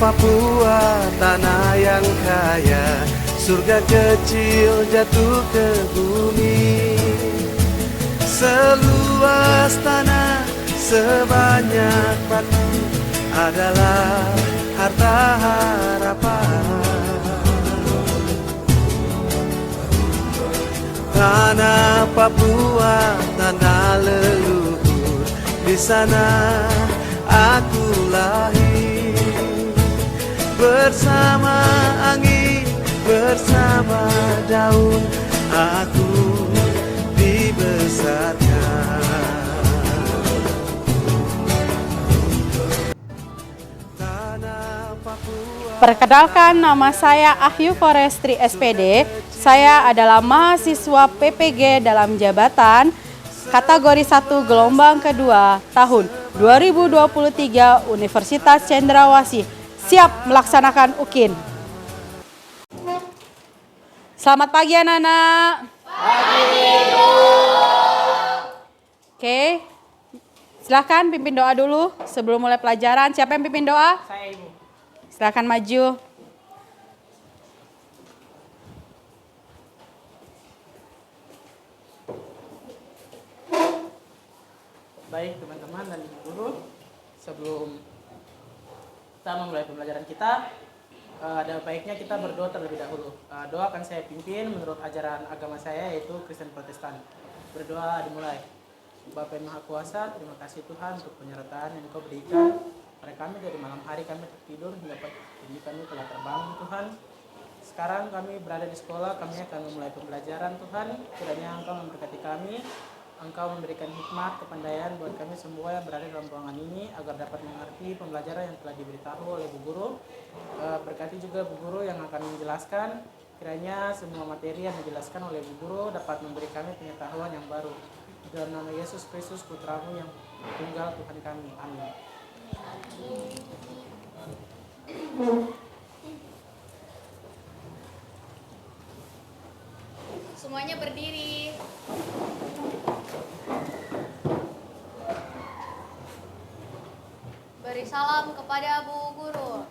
Papua, tanah yang kaya, surga kecil jatuh ke bumi. Seluas tanah, sebanyak batu adalah harta harapan. Tanah Papua, tanah leluhur, di sana aku lahir. Bersama angin, bersama daun, aku dibesarkan. Tanah Papua. Perkenalkan, nama saya Ahyu Forestri SPD. Saya adalah mahasiswa PPG dalam jabatan kategori 1 gelombang kedua tahun 2023 Universitas Cendrawasih. Siap melaksanakan UKIN. Selamat pagi anak-anak. Pagi. Oke, silahkan pimpin doa dulu sebelum mulai pelajaran. Siapa yang pimpin doa? Saya, Ibu. Silahkan maju. Baik teman-teman dan ibu guru, sebelum kita memulai pembelajaran kita, ada baiknya kita berdoa terlebih dahulu. Doa akan saya pimpin menurut ajaran agama saya, yaitu Kristen Protestan. Berdoa dimulai. Bapa yang Maha Kuasa, terima kasih Tuhan untuk penyertaan yang Engkau berikan pada kami dari malam hari kami tertidur hingga pagi kami telah terbangun Tuhan. Sekarang kami berada di sekolah, kami akan memulai pembelajaran Tuhan. Kiranya Engkau memberkati kami, Engkau memberikan hikmat, kepandaian buat kami semua yang berada dalam ruangan ini agar dapat mengerti pembelajaran yang telah diberitahu oleh Bu Guru. Berkati juga Bu Guru yang akan menjelaskan. Kiranya semua materi yang dijelaskan oleh Bu Guru dapat memberi kami pengetahuan yang baru. Dalam nama Yesus Kristus Putra-Mu yang tunggal Tuhan kami. Amin. Semuanya berdiri. Beri salam kepada Bu Guru.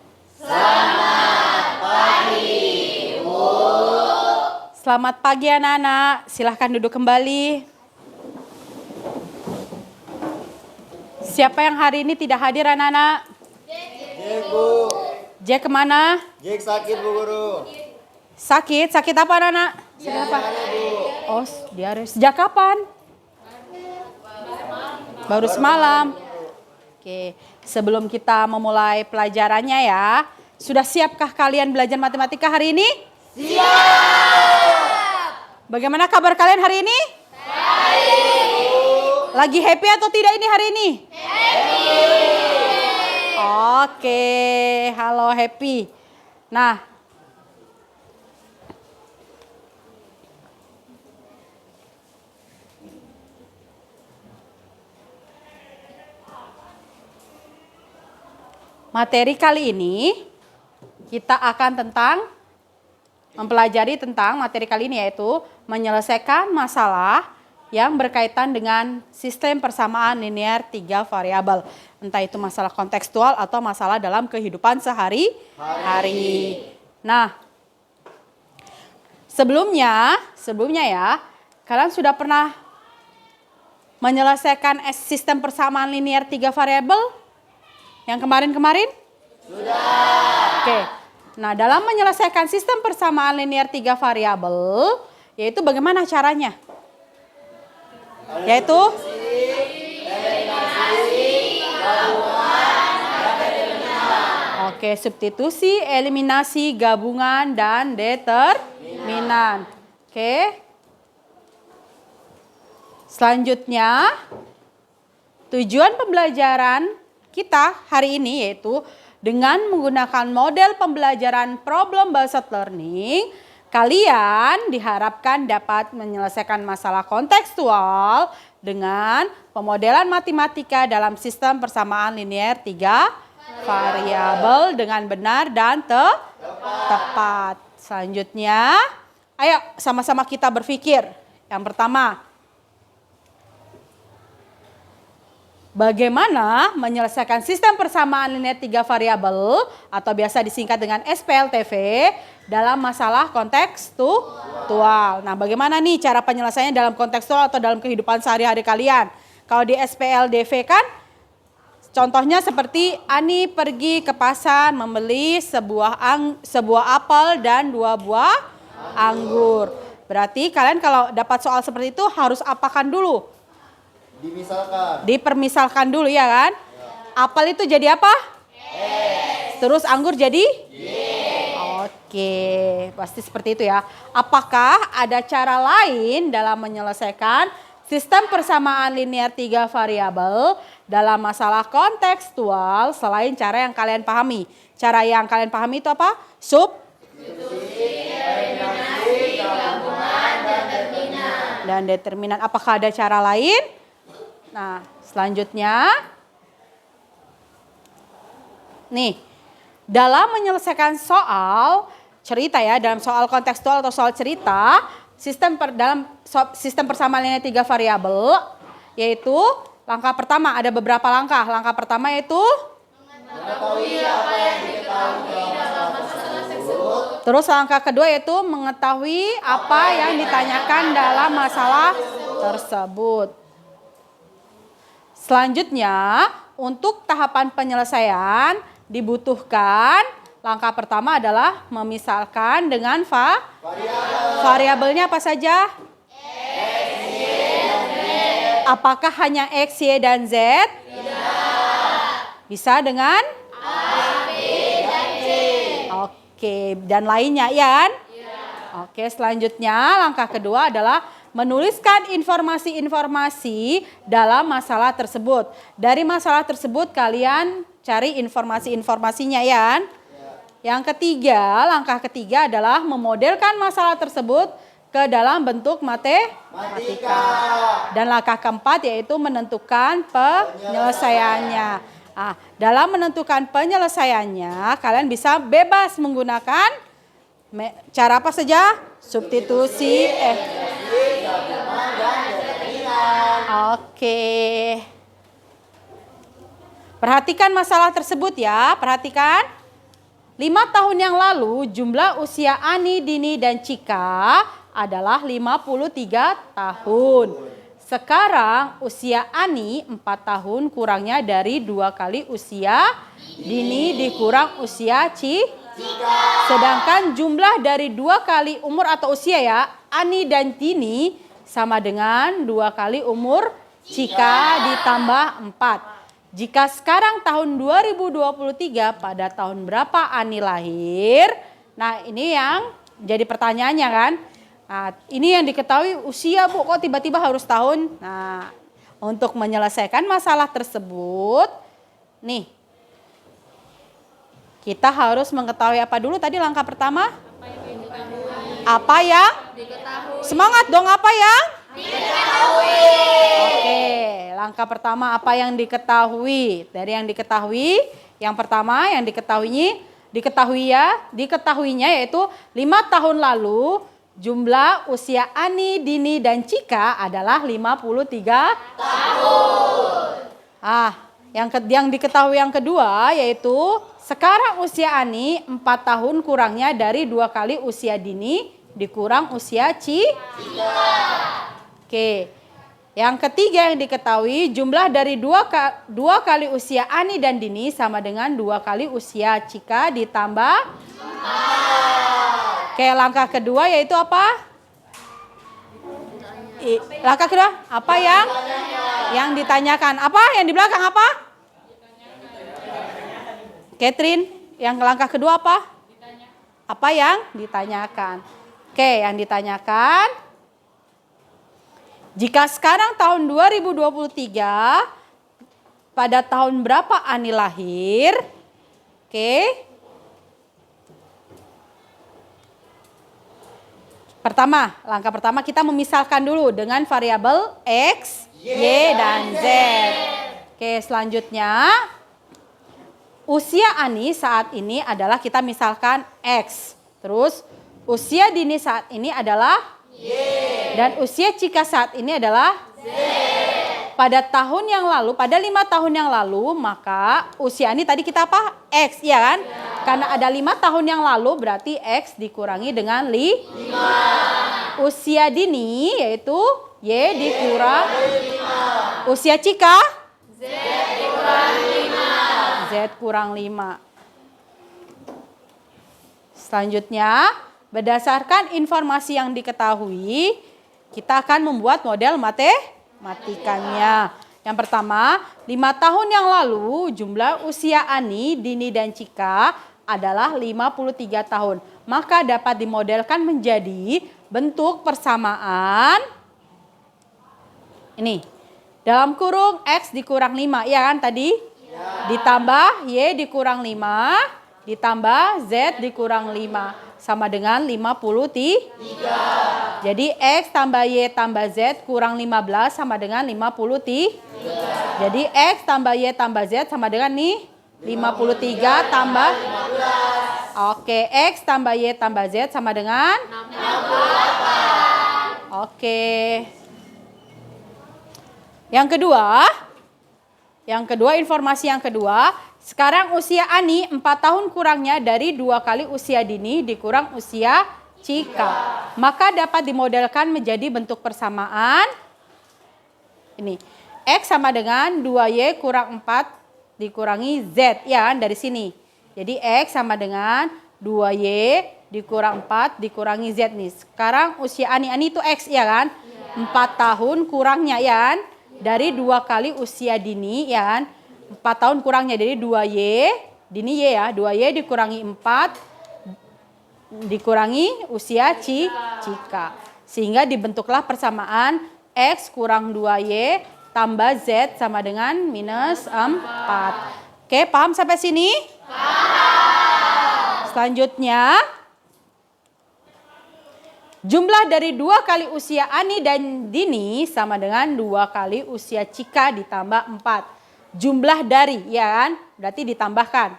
Selamat pagi anak-anak. Silahkan duduk kembali. Siapa yang hari ini tidak hadir anak-anak? Jack, Bu. Jack kemana? Jack sakit, Bu Guru. Sakit? Sakit apa anak-anak? Sakit apa? Oh, diare. Sejak kapan? Baru semalam. Oke, sebelum kita memulai pelajarannya ya, sudah siapkah kalian belajar matematika hari ini? Siap! Bagaimana kabar kalian hari ini? Baik! Lagi happy atau tidak ini hari ini? Happy! Oke, halo happy. Nah, materi kali ini kita akan mempelajari tentang materi kali ini yaitu menyelesaikan masalah yang berkaitan dengan sistem persamaan linear 3 variabel. Entah itu masalah kontekstual atau masalah dalam kehidupan sehari-hari. Nah, sebelumnya ya, kalian sudah pernah menyelesaikan sistem persamaan linear 3 variabel? Yang kemarin-kemarin? Sudah. Oke. Nah, dalam menyelesaikan sistem persamaan linear 3 variabel, yaitu bagaimana caranya? Yaitu oke, substitusi, eliminasi, gabungan, dan determinan. Oke. Selanjutnya, tujuan pembelajaran kita hari ini yaitu dengan menggunakan model pembelajaran problem based learning, kalian diharapkan dapat menyelesaikan masalah kontekstual dengan pemodelan matematika dalam sistem persamaan linear 3 variabel dengan benar dan tepat. Selanjutnya, ayo sama-sama kita berpikir. Yang pertama, bagaimana menyelesaikan sistem persamaan linear 3 variabel atau biasa disingkat dengan SPLTV dalam masalah kontekstual. Nah, bagaimana nih cara penyelesaiannya dalam kontekstual atau dalam kehidupan sehari-hari kalian? Kalau di SPLDV kan contohnya seperti Ani pergi ke pasar membeli sebuah apel dan 2 buah anggur. Berarti kalian kalau dapat soal seperti itu harus apakan dulu? Dipermisalkan dulu ya kan? Apel itu jadi apa? Terus anggur jadi? Oke, pasti seperti itu ya. Apakah ada cara lain dalam menyelesaikan sistem persamaan linear 3 variabel dalam masalah kontekstual selain cara yang kalian pahami? Cara yang kalian pahami itu apa? Dan determinan. Apakah ada cara lain? Nah, selanjutnya nih, dalam menyelesaikan soal cerita ya, dalam soal kontekstual atau soal cerita, dalam sistem persamaan linear 3 variabel, yaitu langkah pertama ada beberapa langkah. Langkah pertama yaitu mengetahui apa yang diketahui dalam masalah tersebut. Terus langkah kedua yaitu mengetahui apa yang ditanyakan dalam masalah tersebut. Selanjutnya, untuk tahapan penyelesaian dibutuhkan langkah pertama adalah memisalkan dengan variabelnya apa saja? X, Y, dan Z. Apakah hanya X, Y, dan Z? Tidak. Bisa dengan? A, B, dan C. Oke, dan lainnya ya kan? Ya. Oke, selanjutnya langkah kedua adalah menuliskan informasi-informasi dalam masalah tersebut. Dari masalah tersebut kalian cari informasi-informasinya ya kan? Yang ketiga, langkah ketiga adalah memodelkan masalah tersebut ke dalam bentuk matematika. Dan langkah keempat yaitu menentukan penyelesaiannya. Nah, dalam menentukan penyelesaiannya kalian bisa bebas menggunakan cara apa saja? Substitusi, Oke. Perhatikan masalah tersebut ya, perhatikan. 5 tahun yang lalu jumlah usia Ani, Dini, dan Cika adalah 53 tahun. Sekarang usia Ani 4 tahun kurangnya dari 2 kali usia Dini dikurang usia Cika. Sedangkan jumlah dari 2 kali umur atau usia ya, Ani dan Dini sama dengan 2 kali umur Cika ditambah 4. Jika sekarang tahun 2023 pada tahun berapa Ani lahir? Nah ini yang jadi pertanyaannya kan. Nah, ini yang diketahui usia Bu, kok tiba-tiba harus tahun? Nah, untuk menyelesaikan masalah tersebut, nih, kita harus mengetahui apa dulu tadi langkah pertama? Apa yang diketahui. Semangat dong, apa yang? Diketahui. Oke, langkah pertama apa yang diketahui? Dari yang diketahui, yang pertama yang diketahuinya yaitu 5 tahun lalu jumlah usia Ani, Dini, dan Cika adalah 53 tahun. Yang diketahui yang kedua yaitu sekarang usia Ani 4 tahun kurangnya dari 2 kali usia Dini dikurang usia Cika. Oke. Yang ketiga yang diketahui jumlah dari 2 kali usia Ani dan Dini sama dengan 2 kali usia Cika ditambah 4. Oke, langkah kedua yaitu apa? Langkah kedua apa yang ditanyakan? Apa yang di belakang apa? Catherine, yang langkah kedua apa? Apa yang ditanyakan? Oke, yang ditanyakan, jika sekarang tahun 2023, pada tahun berapa Ani lahir? Oke. Langkah pertama kita memisalkan dulu dengan variabel X, Y, dan Z. Oke, selanjutnya, usia Ani saat ini adalah kita misalkan X. Terus, usia Dini saat ini adalah Y. Dan usia Cika saat ini adalah Z. pada tahun yang lalu, pada 5 tahun yang lalu, maka usia ini tadi kita apa? X, ya kan? Karena ada 5 tahun yang lalu, berarti X dikurangi dengan 5. Usia dini yaitu Y dikurang 5. Usia Cika? Z dikurang 5. Z kurang 5. Selanjutnya, berdasarkan informasi yang diketahui, kita akan membuat model matematikanya. Yang pertama, 5 tahun yang lalu jumlah usia Ani, Dini, dan Cika adalah 53 tahun. Maka dapat dimodelkan menjadi bentuk persamaan. Ini, dalam kurung X dikurang 5, ya kan tadi? Ditambah Y dikurang 5, ditambah Z dikurang 5. Sama dengan 53. Jadi X tambah Y tambah Z kurang 15 sama dengan 53. Jadi X tambah Y tambah Z sama dengan nih 53 tambah 15. Oke, X tambah Y tambah Z sama dengan 68. Oke. Yang kedua, informasi yang kedua, sekarang usia Ani 4 tahun kurangnya dari 2 kali usia Dini dikurang usia Cika. Maka dapat dimodelkan menjadi bentuk persamaan. Ini, X sama dengan 2Y kurang 4 dikurangi Z, ya kan, dari sini. Jadi X sama dengan 2Y dikurang 4 dikurangi Z nih. Sekarang usia Ani itu X, ya kan? 4 tahun kurangnya, ya kan? Dari 2 kali usia Dini, ya kan? 4 tahun kurangnya dari 2Y, Dini Y ya, 2Y dikurangi 4 dikurangi usia Cika. Sehingga dibentuklah persamaan X kurang 2Y tambah Z sama dengan minus 4. Oke, paham sampai sini? Paham. Selanjutnya, jumlah dari 2 kali usia Ani dan Dini sama dengan 2 kali usia Cika ditambah 4. Jumlah dari, ya kan? Berarti ditambahkan.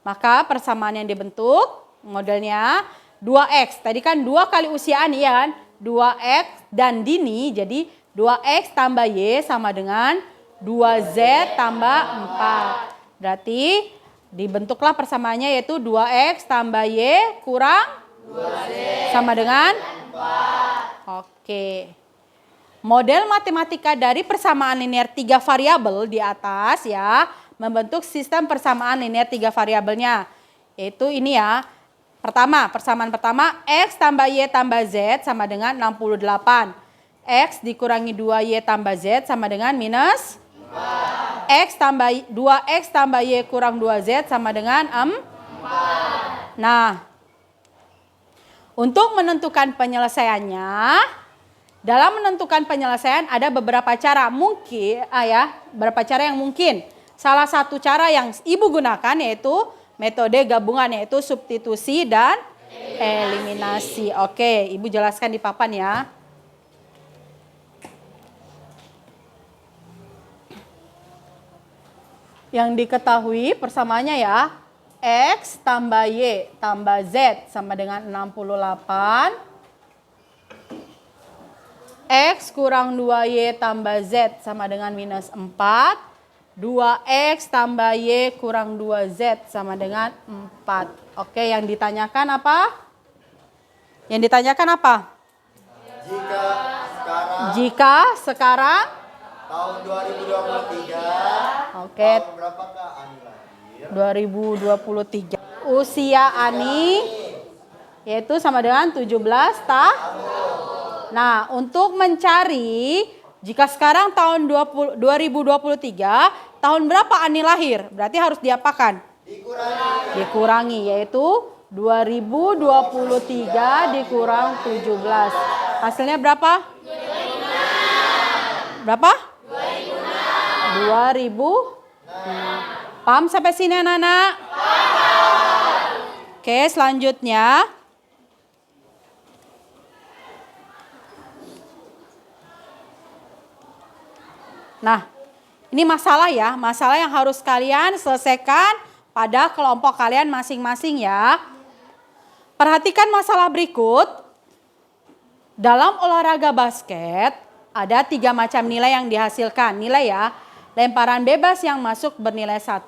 Maka persamaan yang dibentuk, modelnya 2X. Tadi kan 2 kali usia Ani, ya kan? 2X dan Dini, jadi 2X tambah Y sama dengan 2Z tambah 4. Berarti dibentuklah persamaannya yaitu 2X tambah Y kurang 2Z sama dengan 4. Oke. Model matematika dari persamaan linear 3 variabel di atas ya, membentuk sistem persamaan linear 3 variabelnya. Yaitu ini ya. Persamaan pertama X tambah Y tambah Z sama dengan 68. X dikurangi 2Y tambah Z sama dengan minus 4. X 2X tambah Y kurang 2Z sama dengan 4. Nah, untuk menentukan penyelesaiannya, dalam menentukan penyelesaian ada beberapa cara beberapa cara yang mungkin. Salah satu cara yang Ibu gunakan yaitu metode gabungan, yaitu substitusi dan eliminasi. Oke, Ibu jelaskan di papan ya. Yang diketahui persamaannya ya, X tambah Y tambah Z sama dengan 68. X kurang 2Y tambah Z sama dengan minus 4. 2X tambah Y kurang 2Z sama dengan 4. Oke, yang ditanyakan apa? Yang ditanyakan apa? Jika sekarang tahun 2023. Oke. Tahun berapakah Ani lahir? 2023. Usia Ani yaitu sama dengan 17 tahun. Nah, untuk mencari jika sekarang tahun 2023, tahun berapa Ani lahir? Berarti harus diapakan? Dikurangi, yaitu 2023 dikurang 17. Hasilnya berapa? 2006. Berapa? 2006. Paham sampai sini anak-anak? Paham. Oke, selanjutnya. Nah, ini masalah ya, masalah yang harus kalian selesaikan pada kelompok kalian masing-masing ya. Perhatikan masalah berikut. Dalam olahraga basket, ada 3 macam nilai yang dihasilkan. Nilai ya, lemparan bebas yang masuk bernilai 1,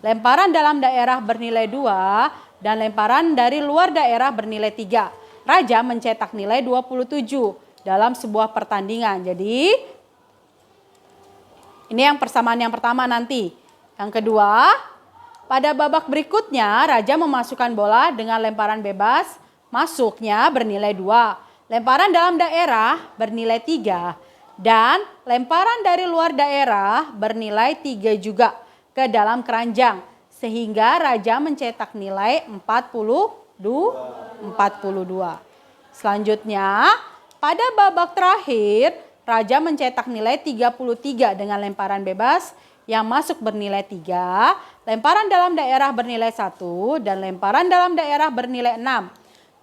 lemparan dalam daerah bernilai 2, dan lemparan dari luar daerah bernilai 3. Raja mencetak nilai 27 dalam sebuah pertandingan. Jadi ini yang persamaan yang pertama nanti. Yang kedua, pada babak berikutnya Raja memasukkan bola dengan lemparan bebas masuknya bernilai 2. Lemparan dalam daerah bernilai 3. Dan lemparan dari luar daerah bernilai 3 juga ke dalam keranjang. Sehingga Raja mencetak nilai 42. Selanjutnya, pada babak terakhir, Raja mencetak nilai 33 dengan lemparan bebas yang masuk bernilai 3, lemparan dalam daerah bernilai 1, dan lemparan dalam daerah bernilai 6.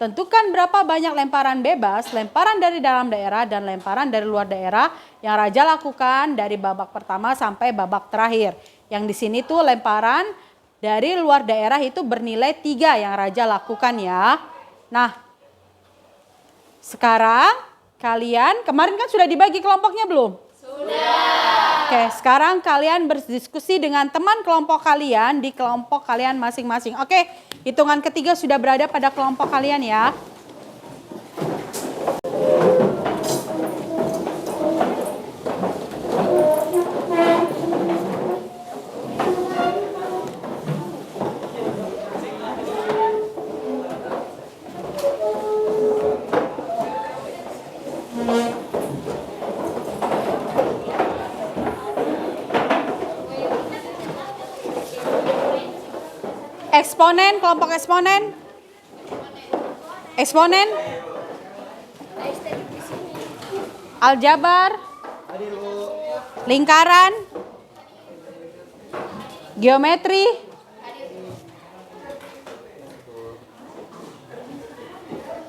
Tentukan berapa banyak lemparan bebas, lemparan dari dalam daerah, dan lemparan dari luar daerah yang Raja lakukan dari babak pertama sampai babak terakhir. Yang di sini tuh lemparan dari luar daerah itu bernilai 3 yang Raja lakukan ya. Nah, sekarang kalian, kemarin kan sudah dibagi kelompoknya belum? Sudah. Oke, sekarang kalian berdiskusi dengan teman kelompok kalian di kelompok kalian masing-masing. Oke, hitungan ketiga sudah berada pada kelompok kalian ya. Eksponen, kelompok eksponen. Eksponen. Aljabar. Lingkaran. Geometri.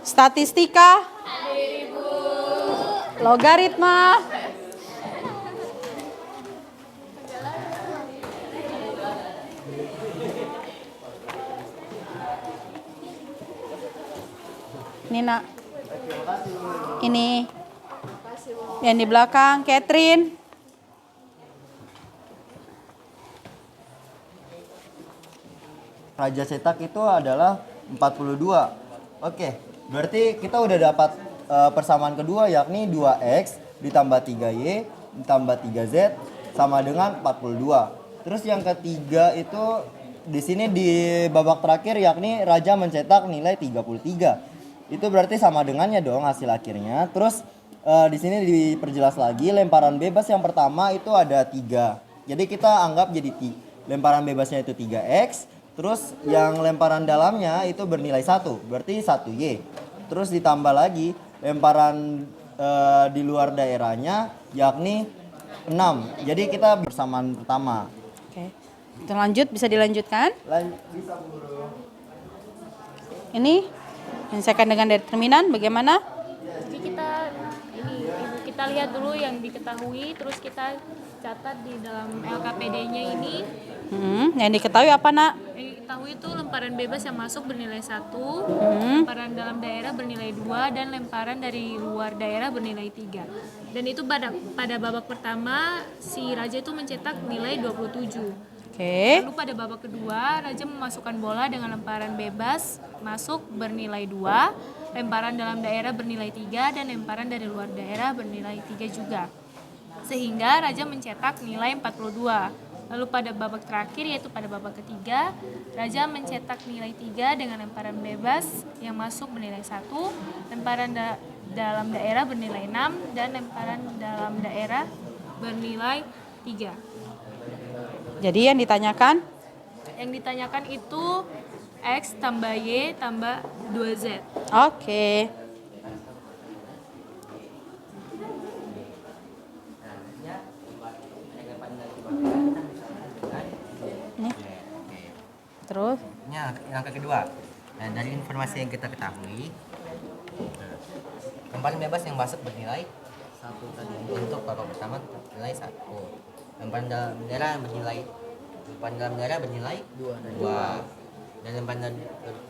Statistika. Logaritma. Ini nak, ini yang di belakang, Catherine. Raja cetak itu adalah 42. Oke, berarti kita udah dapat persamaan kedua, yakni 2x ditambah 3y ditambah 3z sama dengan 42. Terus yang ketiga itu di sini di babak terakhir, yakni Raja mencetak nilai 33. Itu berarti sama dengannya dong hasil akhirnya. Terus di sini diperjelas lagi, lemparan bebas yang pertama itu ada 3. Jadi kita anggap jadi lemparan bebasnya itu 3x. Terus yang lemparan dalamnya itu bernilai 1, berarti 1y. Terus ditambah lagi lemparan di luar daerahnya yakni 6. Jadi kita bersamaan pertama. Oke, kita lanjut, bisa dilanjutkan? Bisa, Guru. Ini menyelesaikan dengan determinan bagaimana? Jadi kita lihat dulu yang diketahui, terus kita catat di dalam LKPD-nya ini. Yang diketahui apa nak? Yang diketahui itu lemparan bebas yang masuk bernilai 1, lemparan dalam daerah bernilai 2, dan lemparan dari luar daerah bernilai 3. Dan itu pada babak pertama si Raja itu mencetak nilai 27. Oke. Lalu pada babak kedua, Raja memasukkan bola dengan lemparan bebas masuk bernilai 2, lemparan dalam daerah bernilai 3, dan lemparan dari luar daerah bernilai 3 juga. Sehingga Raja mencetak nilai 42. Lalu pada babak terakhir, yaitu pada babak ketiga, Raja mencetak nilai 3 dengan lemparan bebas yang masuk bernilai 1, lemparan dalam daerah bernilai 6, dan lemparan dalam daerah bernilai 3. Jadi yang ditanyakan? Yang ditanyakan itu X tambah Y tambah 2Z. Oke. Nih. Terus? Yang kedua, dari informasi yang kita ketahui, lemparan bebas yang masuk bernilai 1 tadi. Untuk babak pertama nilai 1. Lemparan dalam daerah bernilai 2, dan lemparan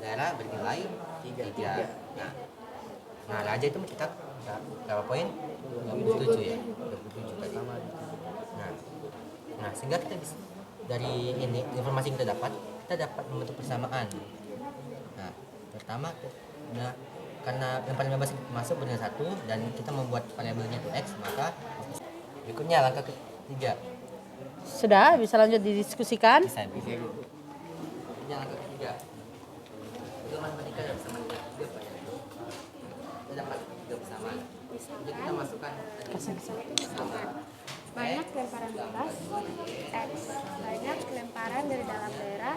daerah bernilai 3. Nah, Raja itu mencetak berapa poin? 27 ya. 27 tadi. Nah, sehingga kita bisa dari ini informasi yang kita dapat membentuk persamaan. Nah, pertama karena lemparan bebas masuk bernilai 1 dan kita membuat variabelnya itu x, maka berikutnya langkah ketiga. Sudah, bisa lanjut didiskusikan. Bisa. Ini langkah ketiga. Itu matematika dan persamaan tiga Pak ya. Kita dapat tiga persamaan. Jadi kita masukkan banyak lemparan bebas X, banyak lemparan dari dalam daerah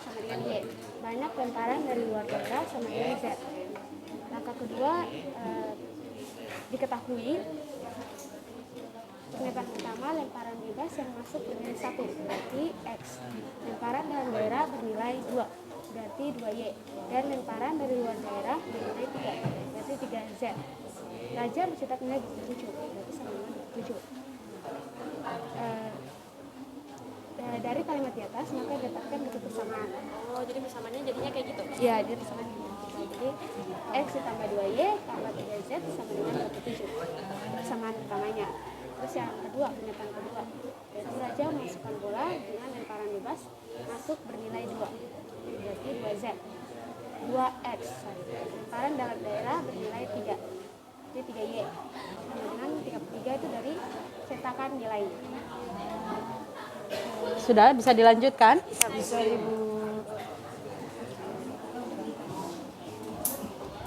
sama dengan Y, banyak lemparan dari luar daerah sama dengan Z. Langkah kedua, diketahui pernyataan pertama lemparan bebas yang masuk bernilai 1 berarti X, lemparan dalam daerah bernilai 2 berarti 2Y, dan lemparan dari luar daerah bernilai 3 berarti 3Z. Raja mencetak nilai 27 berarti sama dengan 27. Dari kalimat di atas maka didapatkan bentuk persamaan. Oh, jadi persamaannya jadinya kayak gitu. Ya, jadi persamaan. Jadi X ditambah 2Y tambah 3Z sama dengan 27. Persamaan pertamanya. Terus yang kedua, pernyataan kedua. Yaitu Raja memasukkan bola dengan lemparan bebas masuk bernilai 2. Berarti 2Z. 2X. Lemparan dalam daerah bernilai 3. Jadi 3Y. Sama dengan 33 itu dari cetakan nilainya. Sudah, bisa dilanjutkan? Bisa Ibu.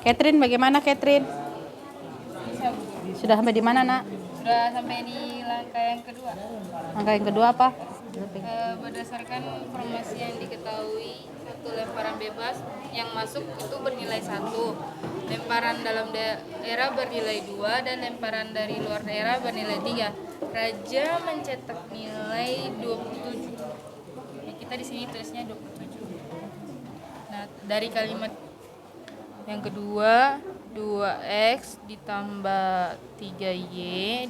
Catherine, bagaimana Catherine? Sudah sampai di mana, Nak? Sudah sampai di langkah yang kedua. Langkah yang kedua apa? Berdasarkan informasi yang diketahui, satu lemparan bebas yang masuk itu bernilai 1, lemparan dalam daerah bernilai 2, dan lemparan dari luar daerah bernilai 3. Raja mencetak nilai 27. Ya, kita di sini tulisnya 27. Nah, dari kalimat yang kedua, 2x ditambah 3y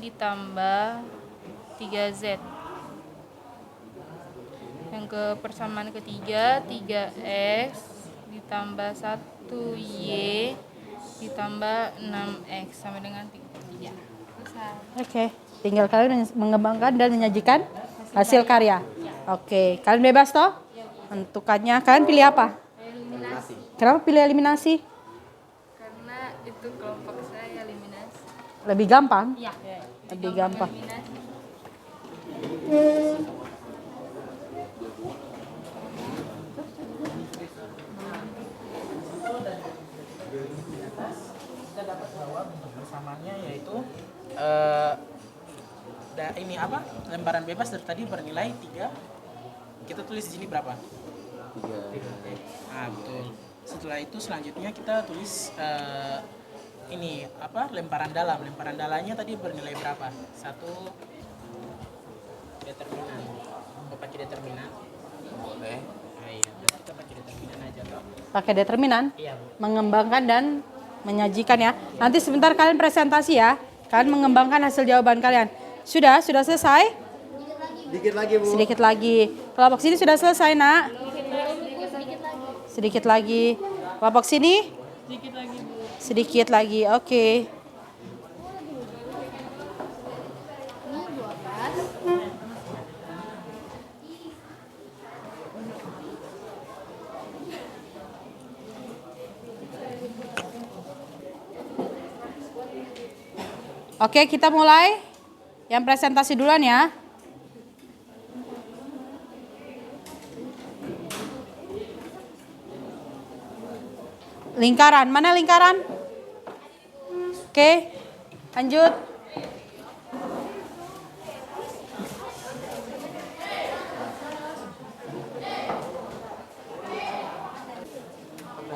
ditambah 3z. Yang ke persamaan ketiga, 3x ditambah 1y ditambah 6x sama dengan 33. Oke, tinggal kalian mengembangkan dan menyajikan hasil karya. Oke, kalian bebas toh? Tentukannya, kalian pilih apa? Eliminasi. Kenapa pilih eliminasi? Karena itu kelompok saya eliminasi. Lebih gampang? Iya. Lebih gampang. Eliminasi. Kita dapat bahwa bentuk persamaannya yaitu ini apa? Lemparan bebas dari tadi bernilai 3. Kita tulis di sini berapa? 3. Ah, betul. Setelah itu selanjutnya kita tulis ini apa? Lemparan dalam. Lemparan dalamnya tadi bernilai berapa? 1 determinan. Mau pakai determinan? Boleh. Ah, iya, kita pakai determinan aja toh. Pakai determinan? Iya, Bu. Mengembangkan dan menyajikan ya. Nanti sebentar kalian presentasi ya. Kalian mengembangkan hasil jawaban kalian. Sudah selesai? Dikit lagi, Bu. Sedikit lagi. Kelompok sini sudah selesai, Nak? Sedikit lagi. Kelompok sini? Sedikit lagi, Bu. Sedikit lagi. Oke. Oke, kita mulai. Yang presentasi duluan ya. Lingkaran, mana lingkaran? Oke, lanjut.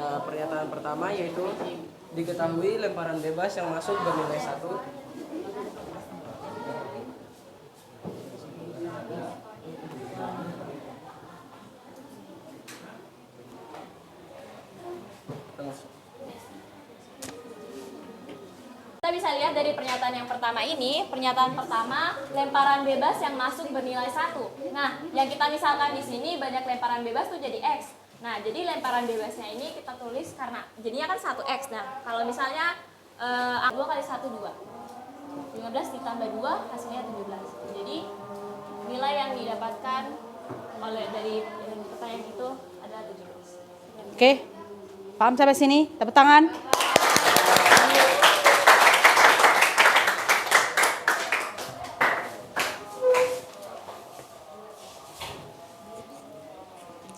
Pernyataan pertama yaitu diketahui lemparan bebas yang masuk bernilai 1. Kita bisa lihat dari pernyataan yang pertama ini, pernyataan pertama lemparan bebas yang masuk bernilai 1. Nah, yang kita misalkan di sini banyak lemparan bebas tuh jadi X. Nah, jadi lemparan bebasnya ini kita tulis karena jadinya kan 1X. Nah, kalau misalnya 2 kali 1, 2. 15 ditambah 2 hasilnya 17. Jadi nilai yang didapatkan dari pertanyaan itu adalah 17. Oke, paham sampai sini? Tepuk tangan.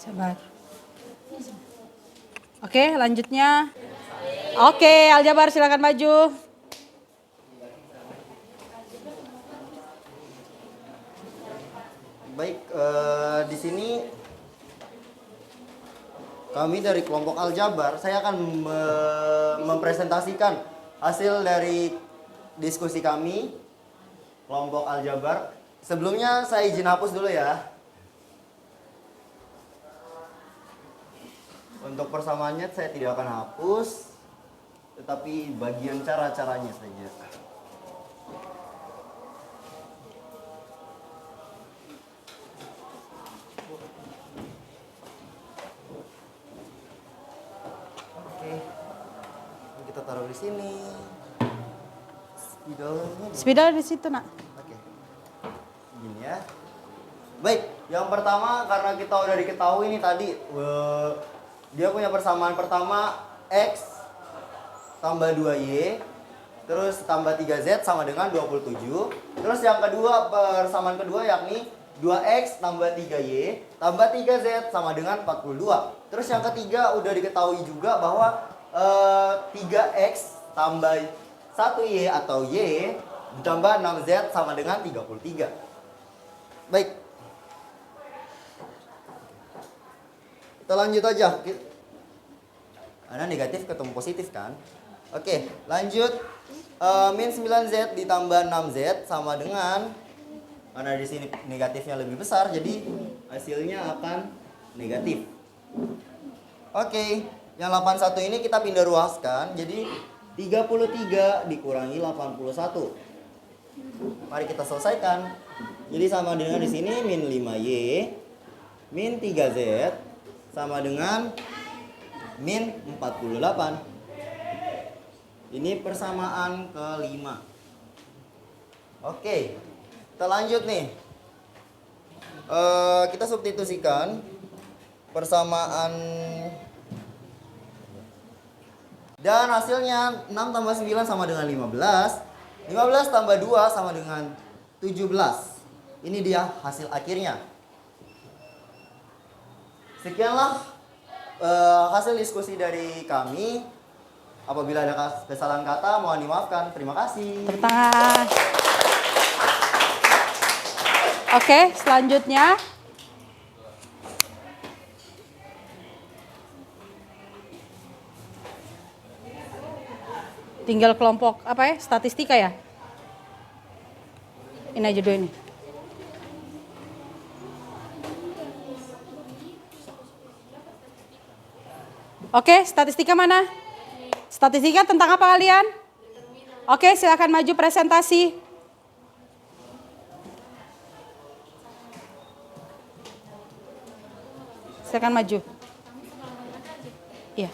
Sabar. Oke, lanjutnya. Oke, Aljabar silakan maju. Baik, di sini kami dari kelompok Aljabar, saya akan mempresentasikan hasil dari diskusi kami kelompok Aljabar. Sebelumnya saya izin hapus dulu ya. Untuk persamaannya saya tidak akan hapus, tetapi bagian cara-caranya saja. Oke, kita taruh di sini. Spidol di situ, Nak. Oke. Gini ya. Baik, yang pertama karena kita udah diketahui nih tadi dia punya persamaan pertama X tambah 2Y terus tambah 3Z sama dengan 27. Terus yang kedua, persamaan kedua yakni 2X tambah 3Y tambah 3Z sama dengan 42. Terus yang ketiga udah diketahui juga bahwa 3X tambah 1Y atau Y ditambah 6Z sama dengan 33. Baik. Kita lanjut aja. Karena negatif ketemu positif kan. Oke, lanjut. Min 9Z ditambah 6Z sama dengan, karena di sini negatifnya lebih besar, jadi hasilnya akan negatif. Oke, yang 81 ini kita pindah ruaskan, jadi 33 dikurangi 81. Mari kita selesaikan. Jadi sama dengan di sini min 5Y min 3Z sama dengan min 48. Ini persamaan kelima. Oke, kita lanjut nih. Kita substitusikan persamaan dan hasilnya 6 tambah 9 sama dengan 15. 15 tambah 2 sama dengan 17. Ini dia hasil akhirnya. Sekianlah hasil diskusi dari kami. Apabila ada kesalahan kata mohon dimaafkan. Terima kasih. Tepuk tangan. Oke, selanjutnya tinggal kelompok apa ya? Statistika ya? Ini aja dulu ini. Oke, statistika mana? Statistika tentang apa kalian? Oke, silakan maju presentasi. Silakan maju. Iya,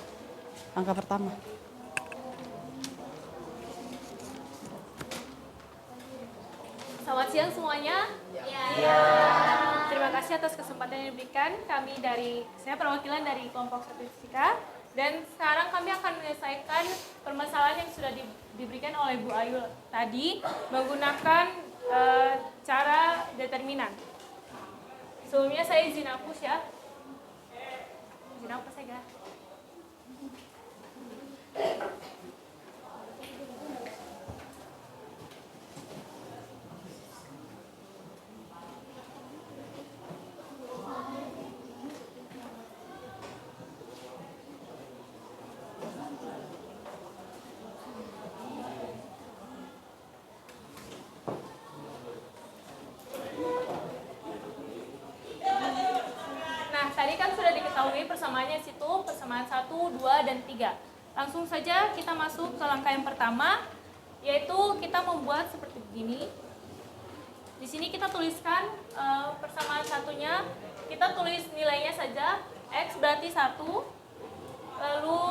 angka pertama. Selamat siang semuanya. Terima kasih atas kesempatan yang diberikan. Saya perwakilan dari kelompok statistika. Dan sekarang kami akan menyelesaikan permasalahan yang sudah diberikan oleh Bu Ayu tadi menggunakan cara determinan. Sebelumnya saya izin hapus ya. Izin hapus ya. Tadi kan sudah diketahui persamaannya situ, persamaan 1, 2, dan 3. Langsung saja kita masuk ke langkah yang pertama, yaitu kita membuat seperti begini. Di sini kita tuliskan persamaan satunya, kita tulis nilainya saja, X berarti 1, lalu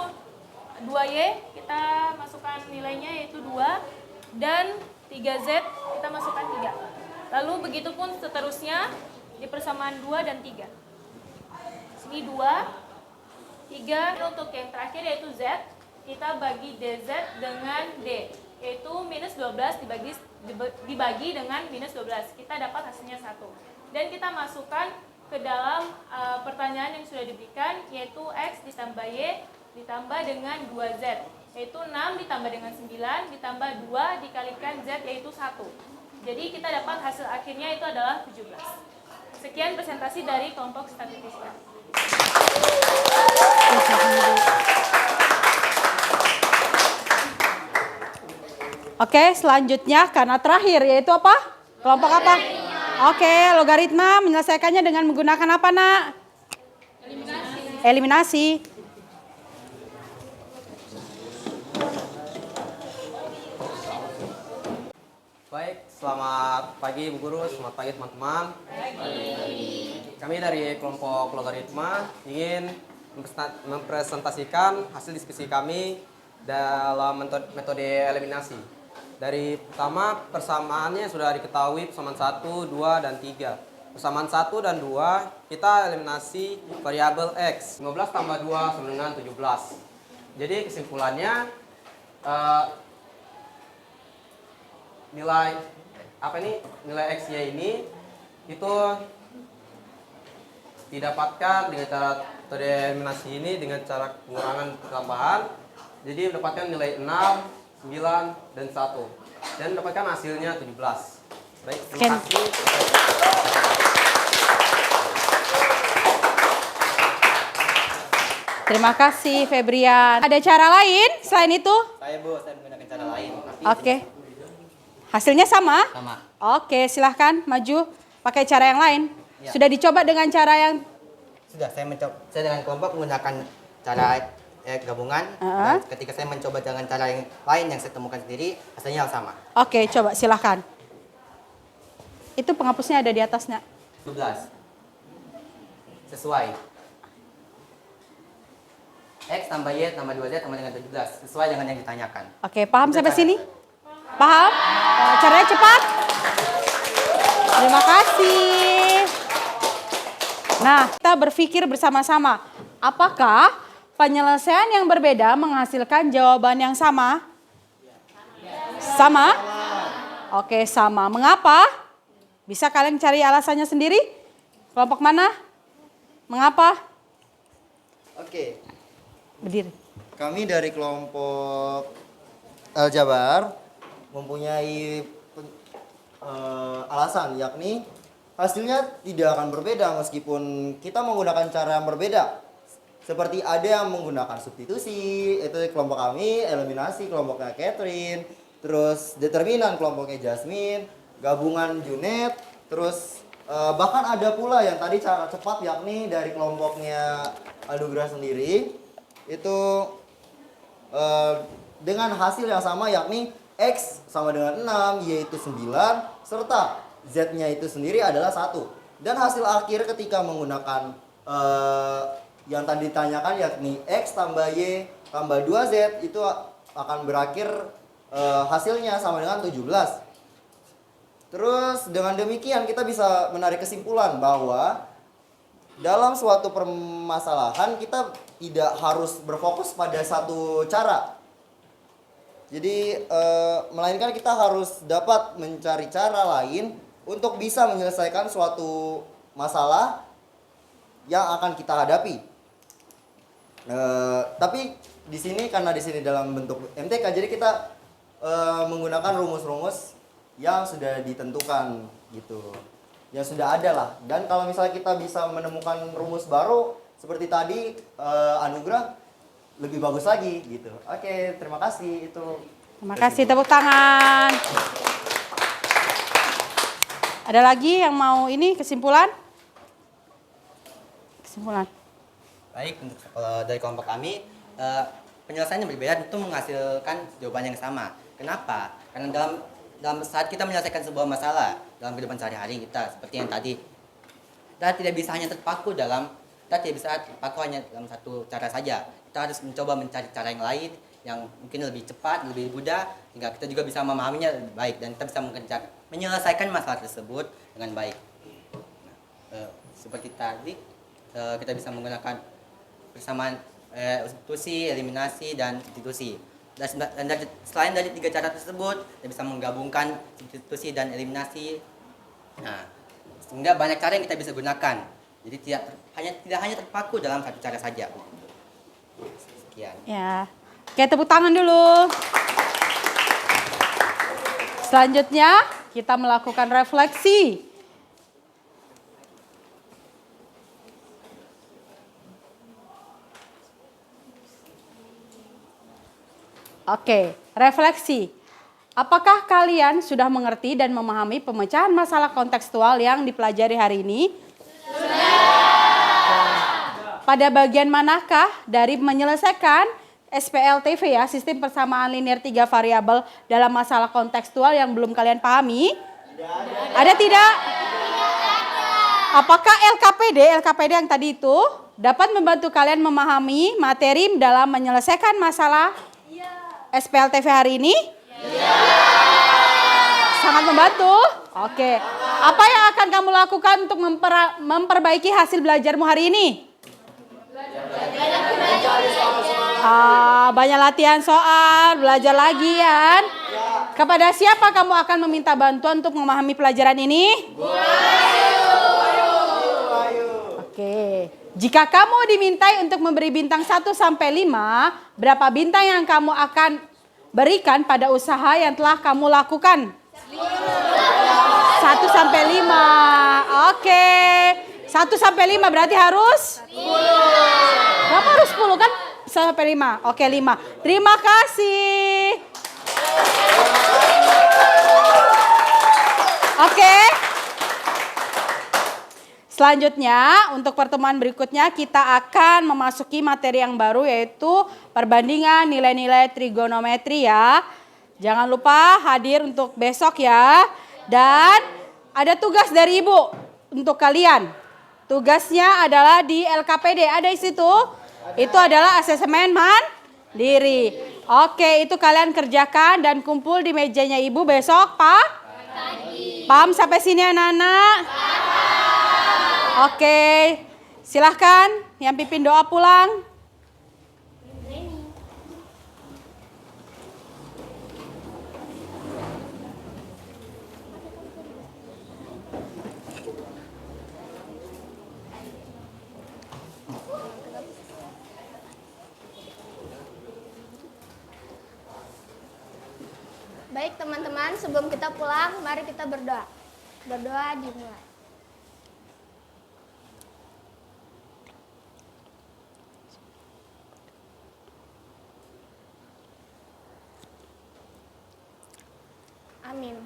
2Y kita masukkan nilainya yaitu 2 dan 3Z kita masukkan 3. Lalu begitu pun seterusnya di persamaan 2 dan 3. Sini 2, 3 untuk yang terakhir yaitu Z, kita bagi DZ dengan D, yaitu minus 12 dibagi dengan minus 12. Kita dapat hasilnya 1. Dan kita masukkan ke dalam pertanyaan yang sudah diberikan, yaitu X ditambah Y ditambah dengan 2Z, yaitu 6 ditambah dengan 9 ditambah 2 dikalikan Z, yaitu 1. Jadi kita dapat hasil akhirnya itu adalah 17. Sekian presentasi dari kelompok statistika. Oke, selanjutnya karena terakhir yaitu apa? Kelompok apa? Oke, logaritma menyelesaikannya dengan menggunakan apa, Nak? Eliminasi. Baik, selamat pagi Bu Guru, selamat pagi teman-teman. Kami dari kelompok logaritma ingin mempresentasikan hasil diskusi kami dalam metode eliminasi. Dari pertama, persamaannya sudah diketahui persamaan 1, 2, dan 3. Persamaan 1 dan 2, kita eliminasi variabel X. 15 tambah 2 sama dengan 17. Jadi kesimpulannya, nilai X-nya ini itu didapatkan dengan cara metode eliminasi ini dengan cara pengurangan tambahan. Jadi mendapatkan nilai 6, 9, dan 1. Dan mendapatkan hasilnya 17. Baik, terima kasih. Terima kasih Febrian. Ada cara lain selain itu? Saya menggunakan cara lain. Oke. Hasilnya sama? Sama. Oke, silahkan maju pakai cara yang lain. Ya. Sudah dicoba dengan cara yang Sudah, saya dengan kelompok menggunakan cara gabungan. Dan ketika saya mencoba dengan cara yang lain yang saya temukan sendiri, hasilnya sama. Oke, coba silahkan. Itu penghapusnya ada di atasnya. 12. Sesuai. X tambah Y tambah 2Z sama dengan 17. Sesuai dengan yang ditanyakan. Oke, paham sampai sini? Paham? Caranya cepat? Terima kasih. Nah, kita berpikir bersama-sama. Apakah penyelesaian yang berbeda menghasilkan jawaban yang sama? Sama? Oke, sama. Mengapa? Bisa kalian cari alasannya sendiri? Kelompok mana? Mengapa? Oke. Berdiri. Kami dari kelompok Aljabar mempunyai alasan, yakni hasilnya tidak akan berbeda meskipun kita menggunakan cara yang berbeda. Seperti ada yang menggunakan substitusi, itu kelompok kami, eliminasi kelompoknya Catherine, terus determinan kelompoknya Jasmine, gabungan Junet, terus bahkan ada pula yang tadi cara cepat yakni dari kelompoknya Anugrah sendiri, itu dengan hasil yang sama yakni X sama dengan 6, Y itu 9, serta Z-nya itu sendiri adalah 1. Dan hasil akhir ketika menggunakan yang tadi ditanyakan yakni X tambah Y tambah 2Z itu akan berakhir hasilnya sama dengan 17. Terus dengan demikian kita bisa menarik kesimpulan bahwa dalam suatu permasalahan kita tidak harus berfokus pada satu cara. Jadi melainkan kita harus dapat mencari cara lain untuk bisa menyelesaikan suatu masalah yang akan kita hadapi. Tapi di sini karena di sini dalam bentuk MTK, jadi kita menggunakan rumus-rumus yang sudah ditentukan gitu, yang sudah ada lah. Dan kalau misalnya kita bisa menemukan rumus baru seperti tadi Anugrah, lebih bagus lagi gitu. Oke, terima kasih itu. Terima kasih, tepuk tangan. Ada lagi yang mau ini kesimpulan? Kesimpulan. Baik, untuk dari kelompok kami, penyelesaiannya berbeda tentu menghasilkan jawaban yang sama. Kenapa? Karena dalam saat kita menyelesaikan sebuah masalah dalam kehidupan sehari-hari kita, seperti yang tadi, kita tidak bisa hanya terpaku dalam kita tidak bisa pakai hanya dalam satu cara saja. Kita harus mencoba mencari cara yang lain yang mungkin lebih cepat, lebih mudah, sehingga kita juga bisa memahaminya lebih baik dan kita bisa menyelesaikan masalah tersebut dengan baik. Seperti tadi, kita bisa menggunakan persamaan substitusi, eliminasi, dan substitusi. Dan selain dari 3 cara tersebut, kita bisa menggabungkan substitusi dan eliminasi. Nah, sehingga banyak cara yang kita bisa gunakan. Jadi tidak hanya terpaku dalam satu cara saja. Sekian. Ya. Oke, tepuk tangan dulu. Selanjutnya kita melakukan refleksi. Oke, refleksi. Apakah kalian sudah mengerti dan memahami pemecahan masalah kontekstual yang dipelajari hari ini? Pada bagian manakah dari menyelesaikan SPLTV ya, sistem persamaan linear 3 variabel dalam masalah kontekstual yang belum kalian pahami? Ada tidak? Apakah LKPD yang tadi itu dapat membantu kalian memahami materi dalam menyelesaikan masalah SPLTV hari ini? Sangat membantu. Oke. Apa yang akan kamu lakukan untuk memperbaiki hasil belajarmu hari ini? Banyak latihan soal, belajar lagi kan? Kepada siapa kamu akan meminta bantuan untuk memahami pelajaran ini? Oke. Jika kamu dimintai untuk memberi bintang 1 sampai 5, berapa bintang yang kamu akan berikan pada usaha yang telah kamu lakukan? 1 sampai 5. Oke. 1 sampai 5 berarti harus? 10. Berapa harus 10 kan? 1 sampai 5. Oke, 5. Terima kasih. Oke. Selanjutnya, untuk pertemuan berikutnya kita akan memasuki materi yang baru yaitu perbandingan nilai-nilai trigonometri ya. Jangan lupa hadir untuk besok ya. Dan ada tugas dari Ibu untuk kalian. Tugasnya adalah di LKPD, ada di situ. Itu adalah asesmen mandiri. Oke, itu kalian kerjakan dan kumpul di mejanya Ibu besok, Pak. Paham sampai sini anak-anak? Oke, silahkan yang pimpin doa pulang. Baik teman-teman, sebelum kita pulang, mari kita berdoa. Berdoa dimulai. Amin.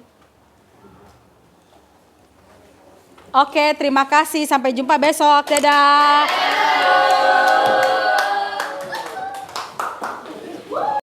Oke, terima kasih. Sampai jumpa besok. Dadah.